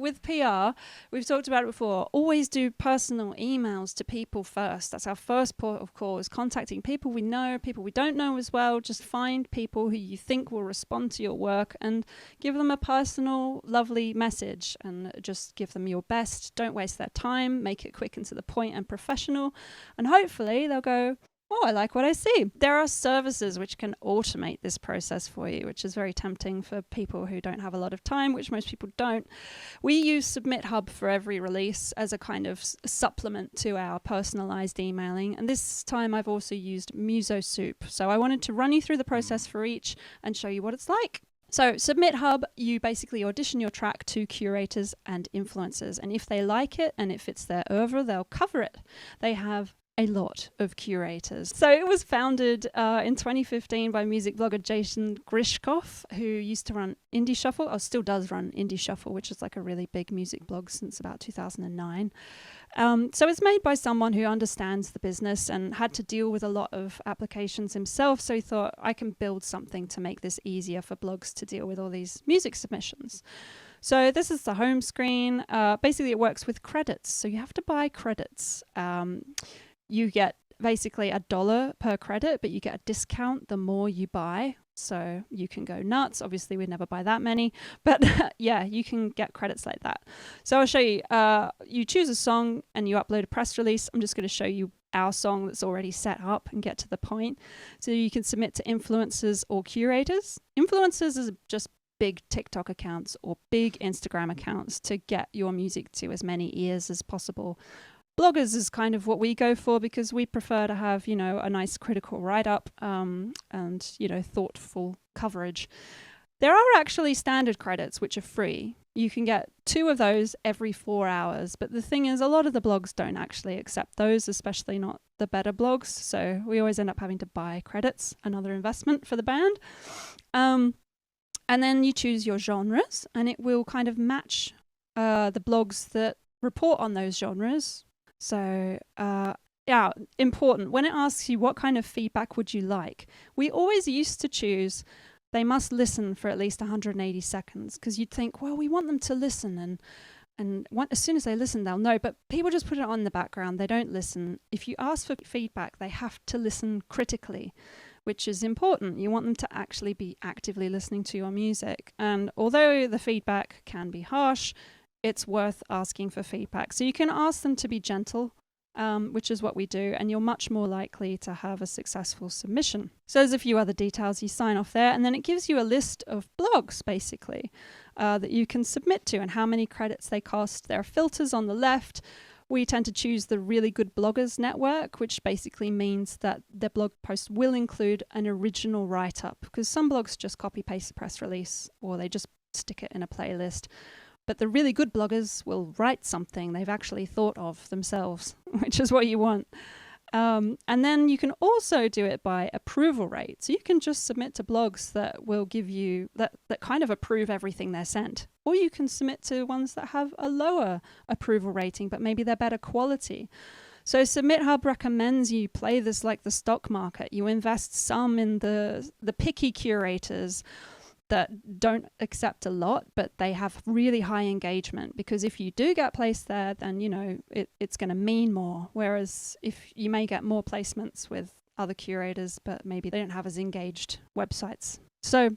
with PR, we've talked about it before, always do personal emails to people first. That's our first port of call, is contacting people we know, people we don't know as well. Just find people who you think will respond to your work and give them a personal, lovely message, and just give them your best. Don't waste their time. Make it quick and to the point and professional. And hopefully they'll go, oh, I like what I see. There are services which can automate this process for you, which is very tempting for people who don't have a lot of time, which most people don't. We use Submithub for every release as a kind of supplement to our personalized emailing. And this time I've also used Musosoup. So I wanted to run you through the process for each and show you what it's like. So Submithub, you basically audition your track to curators and influencers. And if they like it and it fits their oeuvre, they'll cover it. They have a lot of curators. So it was founded in 2015 by music blogger Jason Grishkoff, who used to run Indie Shuffle, or still does run Indie Shuffle, which is like a really big music blog since about 2009. So it's made by someone who understands the business and had to deal with a lot of applications himself. So he thought, I can build something to make this easier for blogs to deal with all these music submissions. So this is the home screen. Basically, it works with credits. So you have to buy credits. You get basically $1 per credit, but you get a discount the more you buy. So you can go nuts. Obviously, we'd never buy that many, but yeah, you can get credits like that. So I'll show you. You choose a song and you upload a press release. I'm just going to show you our song that's already set up and get to the point. So you can submit to influencers or curators. Influencers is just big TikTok accounts or big Instagram accounts to get your music to as many ears as possible. Bloggers is kind of what we go for because we prefer to have, you know, a nice critical write-up and, you know, thoughtful coverage. There are actually standard credits which are free. You can get 2 of those every 4 hours. But the thing is, a lot of the blogs don't actually accept those, especially not the better blogs. So we always end up having to buy credits, another investment for the band. And then you choose your genres and it will kind of match the blogs that report on those genres. So, yeah, important. When it asks you what kind of feedback would you like, we always used to choose they must listen for at least 180 seconds because you'd think, well, we want them to listen and as soon as they listen, they'll know. But people just put it on in the background. They don't listen. If you ask for feedback, they have to listen critically, which is important. You want them to actually be actively listening to your music. And although the feedback can be harsh, it's worth asking for feedback. So you can ask them to be gentle, which is what we do, and you're much more likely to have a successful submission. So there's a few other details. You sign off there, and then it gives you a list of blogs, basically, that you can submit to and how many credits they cost. There are filters on the left. We tend to choose the Really Good Bloggers Network, which basically means that their blog post will include an original write-up, because some blogs just copy-paste the press release, or they just stick it in a playlist. But the really good bloggers will write something they've actually thought of themselves, which is what you want. And then you can also do it by approval rate. So you can just submit to blogs that will give you, that kind of approve everything they're sent. Or you can submit to ones that have a lower approval rating, but maybe they're better quality. So Submithub recommends you play this like the stock market. You invest some in the picky curators that don't accept a lot, but they have really high engagement, because if you do get placed there, then, you know, it's going to mean more. Whereas if you may get more placements with other curators, but maybe they don't have as engaged websites. So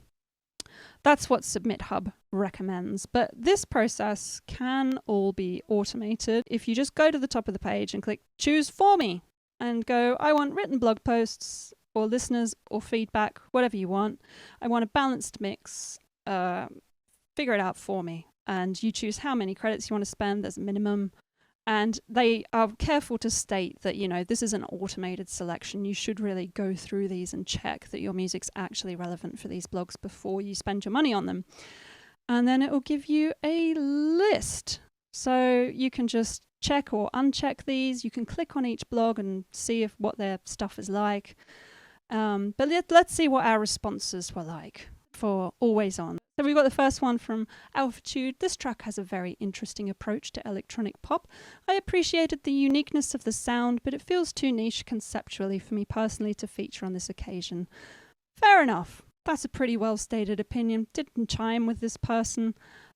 that's what Submithub recommends. But this process can all be automated if you just go to the top of the page and click choose for me and go, I want written blog posts or listeners or feedback, whatever you want. I want a balanced mix. Figure it out for me. And you choose how many credits you want to spend. There's a minimum. And they are careful to state that, you know, this is an automated selection. You should really go through these and check that your music's actually relevant for these blogs before you spend your money on them. And then it will give you a list. So you can just check or uncheck these. You can click on each blog and see what their stuff is like. But let's see what our responses were like for Always On. So we've got the first one from Altitude. This track has a very interesting approach to electronic pop. I appreciated the uniqueness of the sound, but it feels too niche conceptually for me personally to feature on this occasion. Fair enough. That's a pretty well stated opinion. Didn't chime with this person.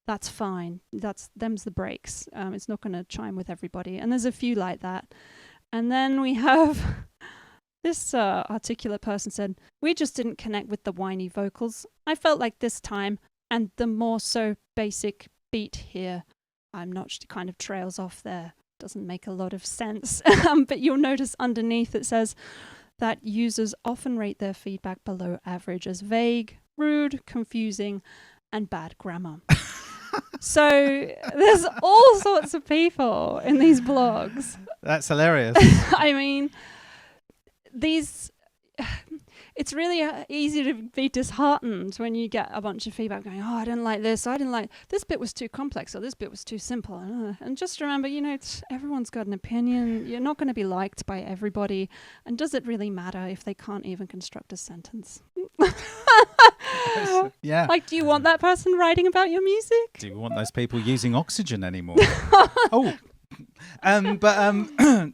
that's fine. Them's the breaks. It's not going to chime with everybody. And there's a few like that. And then we have this articulate person said, we just didn't connect with the whiny vocals. I felt like this time, and the more so basic beat here, I'm not kind of trails off there. Doesn't make a lot of sense. But you'll notice underneath it says that users often rate their feedback below average as vague, rude, confusing, and bad grammar. So there's all sorts of people in these blogs. That's hilarious. I mean, it's really easy to be disheartened when you get a bunch of feedback going, oh, I didn't like this, this bit was too complex, or this bit was too simple. And just remember, everyone's got an opinion. You're not going to be liked by everybody. And does it really matter if they can't even construct a sentence? Yeah. Like, do you want that person writing about your music? Do you want those people using oxygen anymore?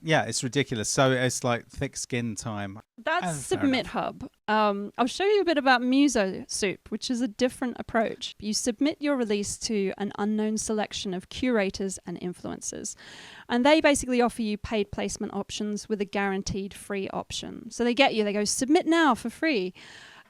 Yeah, it's ridiculous. So it's like thick skin time. That's Submithub. I'll show you a bit about Musosoup, which is a different approach. You submit your release to an unknown selection of curators and influencers, and they basically offer you paid placement options with a guaranteed free option. So they go, submit now for free.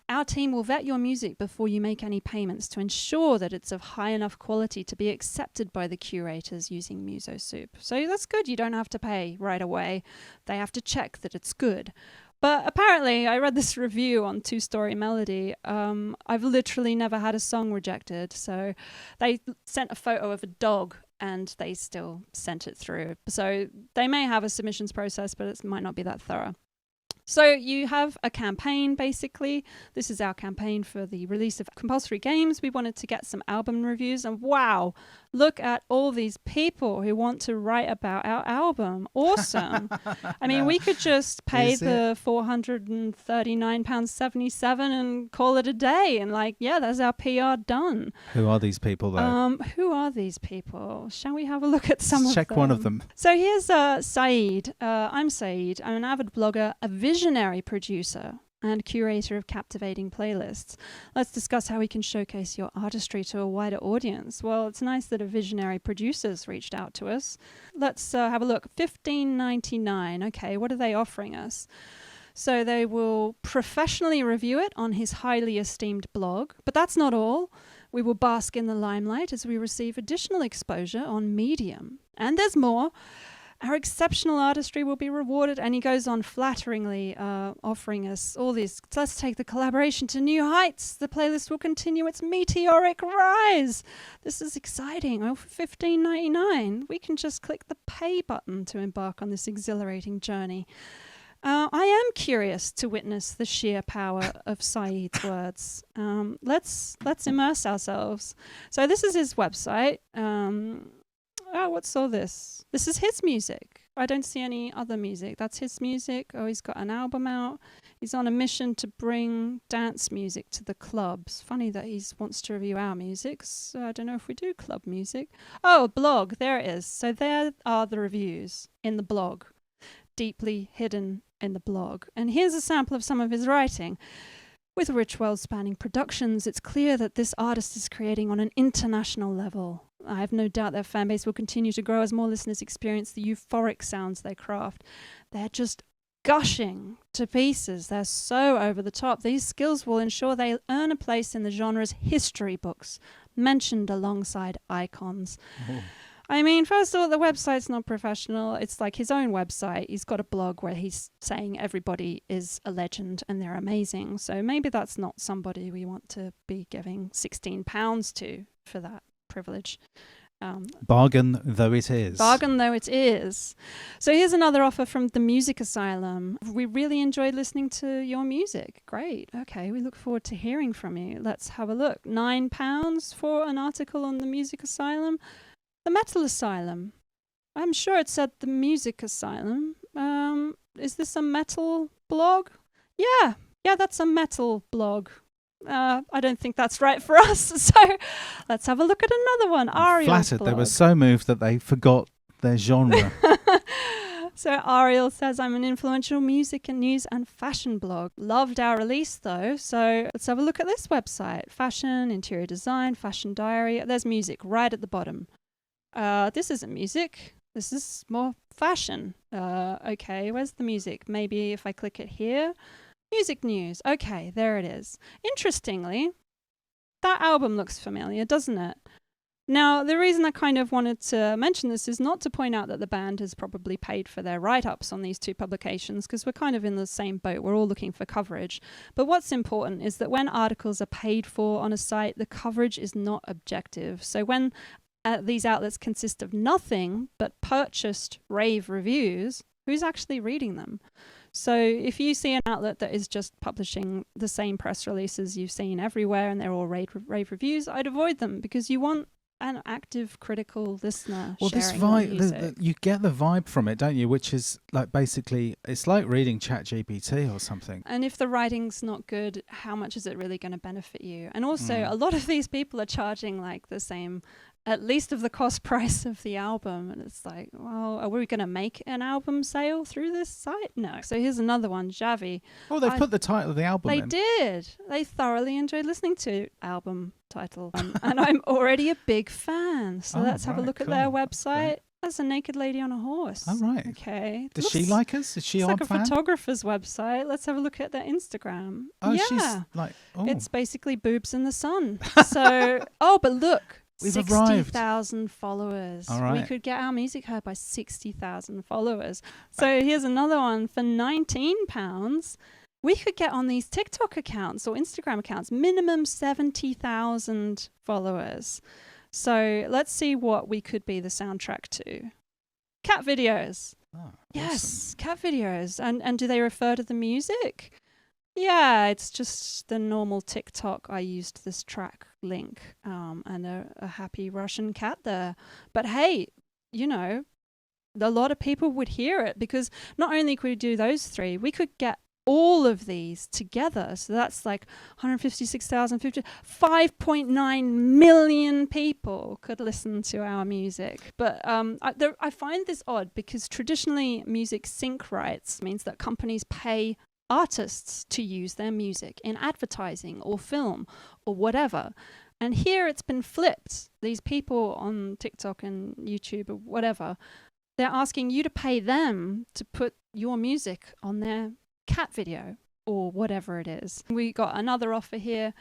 Our team will vet your music before you make any payments to ensure that it's of high enough quality to be accepted by the curators using Musosoup. So that's good. You don't have to pay right away. They have to check that it's good. But apparently, I read this review on Two Story Melody. I've literally never had a song rejected. So they sent a photo of a dog and they still sent it through. So they may have a submissions process, but it might not be that thorough. So you have a campaign, basically. This is our campaign for the release of compulsory games. We wanted to get some album reviews, and wow, look at all these people who want to write about our album. Awesome. I mean, we could just pay the £439.77 and call it a day. And that's our PR done. Who are these people, though? Who are these people? Shall we have a look at some of them? Check one of them. So here's Saeed. I'm Saeed. I'm an avid blogger, a visionary producer, and curator of captivating playlists. Let's discuss how we can showcase your artistry to a wider audience. Well, it's nice that a visionary producer's reached out to us. Let's have a look. $15.99. Okay, what are they offering us? So they will professionally review it on his highly esteemed blog. But that's not all. We will bask in the limelight as we receive additional exposure on Medium. And there's more. Our exceptional artistry will be rewarded, and he goes on flatteringly offering us all this. Let's take the collaboration to new heights. The playlist will continue its meteoric rise. This is exciting. Oh, for $15.99, we can just click the pay button to embark on this exhilarating journey. I am curious to witness the sheer power of Saeed's words. Let's immerse ourselves. So this is his website. What's all this? This is his music. I don't see any other music. That's his music. Oh, he's got an album out. He's on a mission to bring dance music to the clubs. Funny that he wants to review our music. So I don't know if we do club music. Oh, blog. There it is. So there are the reviews in the blog. Deeply hidden in the blog. And here's a sample of some of his writing. With rich world-spanning productions, it's clear that this artist is creating on an international level. I have no doubt their fan base will continue to grow as more listeners experience the euphoric sounds they craft. They're just gushing to pieces. They're so over the top. These skills will ensure they earn a place in the genre's history books, mentioned alongside icons. Oh. I mean, first of all, the website's not professional. It's like his own website. He's got a blog where he's saying everybody is a legend and they're amazing. So maybe that's not somebody we want to be giving £16 to for that privilege. Bargain though it is. Bargain though it is. So here's another offer from the Music Asylum. We really enjoyed listening to your music. Great. Okay, we look forward to hearing from you. Let's have a look. £9 for an article on the Music Asylum. The Metal Asylum. I'm sure it said the Music Asylum. Is this a metal blog? Yeah, that's a metal blog. I don't think that's right for us. So let's have a look at another one. Ariel's flattered. blog. They were so moved that they forgot their genre. So Ariel says, I'm an influential music and news and fashion blog. Loved our release though. So let's have a look at this website. Fashion, interior design, fashion diary. There's music right at the bottom. This isn't music. This is more fashion. Okay, where's the music? Maybe if I click it here. Music news. Okay, there it is. Interestingly, that album looks familiar, doesn't it? Now, the reason I kind of wanted to mention this is not to point out that the band has probably paid for their write-ups on these two publications, because we're kind of in the same boat. We're all looking for coverage. But what's important is that when articles are paid for on a site, the coverage is not objective. So when these outlets consist of nothing but purchased rave reviews, who's actually reading them? So if you see an outlet that is just publishing the same press releases you've seen everywhere and they're all rave reviews, I'd avoid them, because you want an active, critical listener. Well, this vibe, you get the vibe from it, don't you? Which is like basically, it's like reading ChatGPT or something. And if the writing's not good, how much is it really going to benefit you? And also, a lot of these people are charging like the same, at least of the cost price of the album. And it's like, well, are we going to make an album sale through this site? No. So here's another one, Javi. Oh, they put the title of the album in. They did. They thoroughly enjoyed listening to album title. And I'm already a big fan. So let's have a look at their website. Okay. That's a naked lady on a horse. Oh, right. Okay. Does she like us? Is she our fan? It's like a photographer's website. Let's have a look at their Instagram. Oh, yeah. She's like, oh. It's basically boobs in the sun. So, but look. We've 60,000 followers. All right. We could get our music heard by 60,000 followers. So here's another one. For £19, we could get on these TikTok accounts or Instagram accounts, minimum 70,000 followers. So let's see what we could be the soundtrack to. Cat videos. Oh, yes, awesome. Cat videos. And do they refer to the music? Yeah, it's just the normal TikTok. I used this track link and a happy Russian cat there. But hey, you know, a lot of people would hear it, because not only could we do those three, we could get all of these together. So that's like 156,000, 5.9 million people could listen to our music. But I find this odd, because traditionally music sync rights means that companies pay artists to use their music in advertising or film or whatever. And here it's been flipped. These people on TikTok and YouTube or whatever, they're asking you to pay them to put your music on their cat video or whatever it is. We got another offer here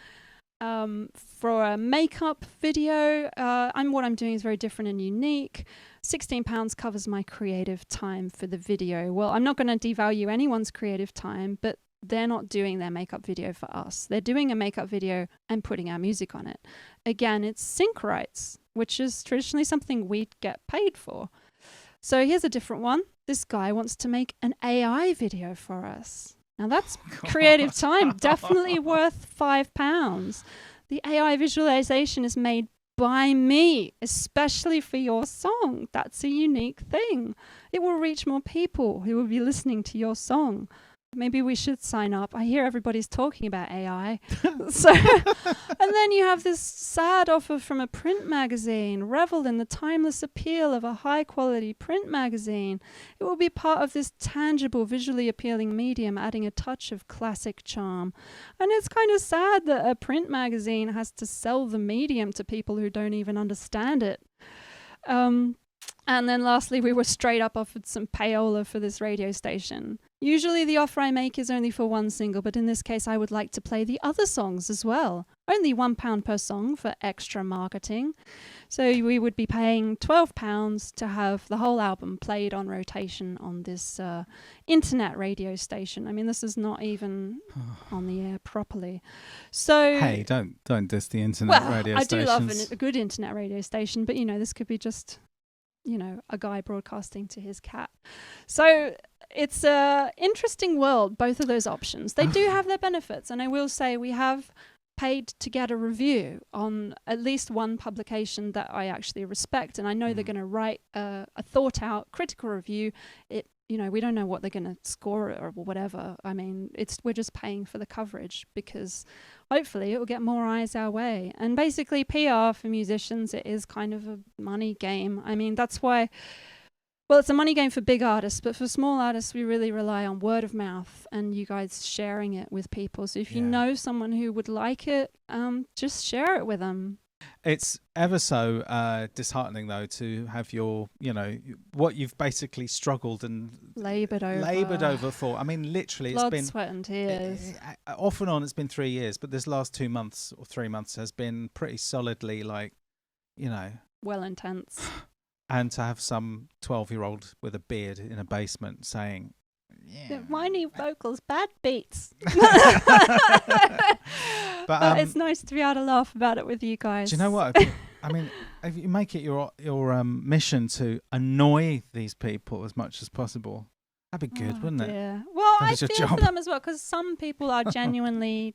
for a makeup video. What I'm doing is very different and unique. £16 covers my creative time for the video. Well, I'm not going to devalue anyone's creative time, but they're not doing their makeup video for us. They're doing a makeup video and putting our music on it. Again, it's sync rights, which is traditionally something we'd get paid for. So here's a different one. This guy wants to make an AI video for us. Now that's creative time, definitely worth £5. The AI visualization is made by me, especially for your song. That's a unique thing. It will reach more people who will be listening to your song. Maybe we should sign up. I hear everybody's talking about AI. And then you have this sad offer from a print magazine. Revel in the timeless appeal of a high-quality print magazine. It will be part of this tangible, visually appealing medium, adding a touch of classic charm. And it's kind of sad that a print magazine has to sell the medium to people who don't even understand it. And then lastly, we were straight up offered some payola for this radio station. Usually the offer I make is only for one single, but in this case I would like to play the other songs as well. Only £1 per song for extra marketing. So we would be paying £12 to have the whole album played on rotation on this internet radio station. I mean, this is not even on the air properly. So hey, don't diss the internet radio stations. I do love a good internet radio station, but this could be just a guy broadcasting to his cat. So it's a interesting world, both of those options. They do have their benefits, and I will say we have paid to get a review on at least one publication that I actually respect, and I know they're going to write a thought-out critical review. We don't know what they're going to score it or whatever. I mean, we're just paying for the coverage, because hopefully it will get more eyes our way. And basically PR for musicians, it is kind of a money game. I mean, that's why Well, it's a money game for big artists, but for small artists, we really rely on word of mouth and you guys sharing it with people. So if you know someone who would like it, just share it with them. It's ever so disheartening, though, to have your, what you've basically struggled and laboured over for. I mean, literally, blood, it's been sweat and tears. Off and on, it's been 3 years, but this last 2 months or 3 months has been pretty solidly, well intense. And to have some 12-year-old with a beard in a basement saying, whiny vocals, bad beats. but it's nice to be able to laugh about it with you guys. Do you know what? I mean, if you make it your mission to annoy these people as much as possible, that'd be good, wouldn't it? Yeah. Well, I feel for them as well, because some people are genuinely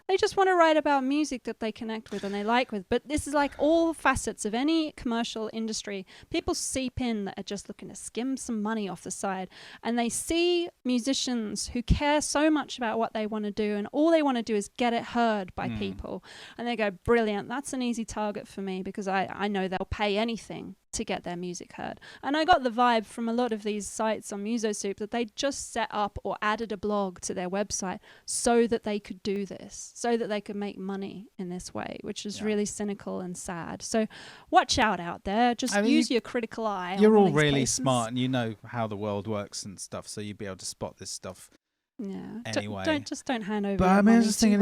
they just want to write about music that they connect with and they like with. But this is like all facets of any commercial industry. People seep in that are just looking to skim some money off the side, and they see musicians who care so much about what they want to do, and all they want to do is get it heard by people. And they go, brilliant, that's an easy target for me, because I know they'll pay anything to get their music heard. And I got the vibe from a lot of these sites on Musosoup that they just set up or added a blog to their website so that they could do this, so that they could make money in this way, which is really cynical and sad. So watch out there. Just use your critical eye. You're all really smart and you know how the world works and stuff, so you'd be able to spot this stuff. Yeah. Anyway, don't hand over. But I mean, I was just thinking,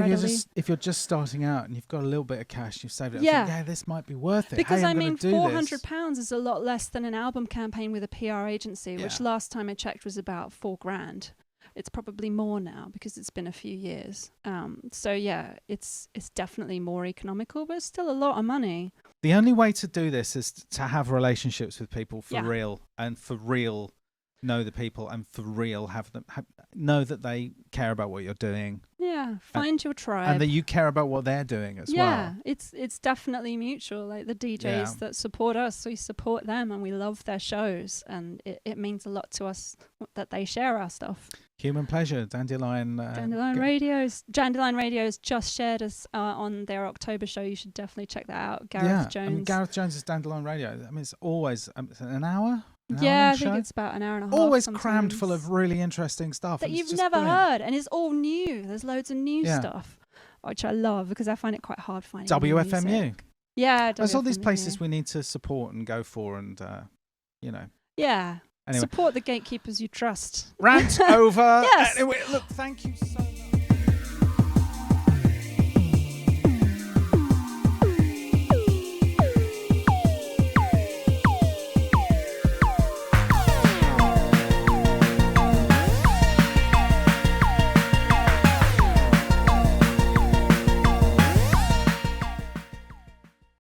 if you're just starting out and you've got a little bit of cash, you've saved it. Yeah, this might be worth it. Because hey, I mean, £400 is a lot less than an album campaign with a PR agency, which last time I checked was about $4,000. It's probably more now because it's been a few years. So yeah, it's definitely more economical, but it's still a lot of money. The only way to do this is to have relationships with people for real, and for real know the people, and for real know that they care about what you're doing. Yeah, find your tribe, and that you care about what they're doing as well. Yeah, it's definitely mutual. Like the DJs that support us, we support them, and we love their shows, and it means a lot to us that they share our stuff. Human Pleasure, Dandelion Radio's just shared us on their October show. You should definitely check that out. Gareth Jones. I mean, Gareth Jones is Dandelion Radio. I mean, it's always an hour. I think it's about an hour and a half. Always crammed full of really interesting stuff that you've never heard, and it's all new. There's loads of new stuff, which I love because I find it quite hard finding WFMU. Music. Yeah, there's all these places we need to support and go for, and Yeah. Anyway. Support the gatekeepers you trust. Rant over. Yes. Anyway, look, thank you so much.